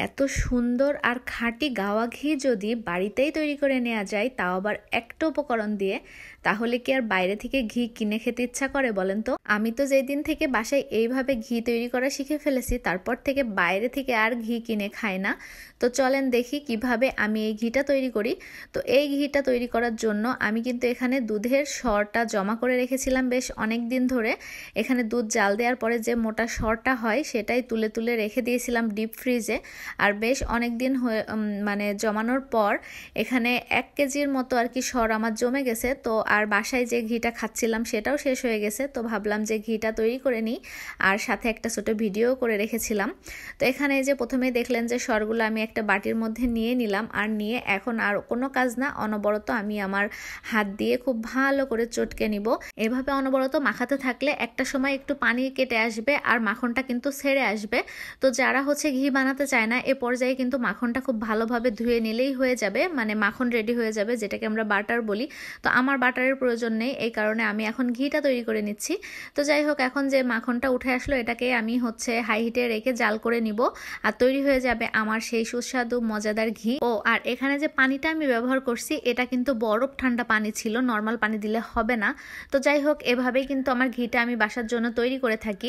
এত সুন্দর আর খাঁটি গাওয়া ঘি যদি বাড়িতেই তৈরি করে নেওয়া যায়, তাও আবার একটা উপকরণ দিয়ে, তাহলে কি আর বাইরে থেকে ঘি কিনে খেতে ইচ্ছা করে বলেন তো? আমি তো যেদিন থেকে বাসায় এইভাবে ঘি তৈরি করা শিখে ফেলেছি, তারপর থেকে বাইরে থেকে আর ঘি কিনে খাই না। তো চলেন দেখি কিভাবে আমি এই ঘিটা তৈরি করি। তো এই ঘিটা তৈরি করার জন্য আমি কিন্তু এখানে দুধের সরটা জমা করে রেখেছিলাম বেশ অনেক দিন ধরে। এখানে দুধ জাল দেওয়ার পরে যে মোটা সরটা হয় সেটাই তুলে তুলে রেখে দিয়েছিলাম ডিপ ফ্রিজে। আর বেশ অনেক দিন হয়ে মানে জমানোর পর এখানে 1 কেজির মতো আর কি সর আমার জমে গেছে। তো আর বাসায় যে ঘিটা খাচ্ছিলাম সেটাও শেষ হয়ে গেছে, তো ভাবলাম যে ঘিটা তৈরি করে নিই, আর সাথে একটা ছোট ভিডিও করে রেখেছিলাম। তো এখানে যে প্রথমেই দেখলেন যে সরগুলো আমি একটা বাটির মধ্যে নিয়ে নিলাম, আর নিয়ে এখন আর কোনো কাজ না, অনবরত আমি আমার হাত দিয়ে খুব ভালো করে চটকে নিব। এভাবে অনবরত মাখাতে থাকলে একটা সময় একটু পানি কেটে আসবে আর মাখনটা কিন্তু ছেড়ে আসবে। তো যারা হচ্ছে ঘি বানাতে চায় না, এ পর্যায়ে কিন্তু মাখনটা খুব ভালোভাবে ধুয়ে নিলেই হয়ে যাবে, মানে মাখন রেডি হয়ে যাবে, যেটাকে আমরা বাটার বলি। তো আমার বাটারের প্রয়োজন নেই, এই কারণে আমি এখন ঘিটা তৈরি করে নিচ্ছি। তো যাই হোক, এখন যে মাখনটা উঠে আসলো এটাকে আমি হচ্ছে হাই হিটে রেখে জাল করে নিব, আর তৈরি হয়ে যাবে আমার সেই সুস্বাদু মজাদার ঘি। ও আর এখানে যে পানিটা আমি ব্যবহার করছি এটা কিন্তু বরফ ঠান্ডা পানি ছিল, নর্মাল পানি দিলে হবে না। তো যাই হোক, এভাবেই কিন্তু আমার ঘিটা আমি বাসার জন্য তৈরি করে থাকি।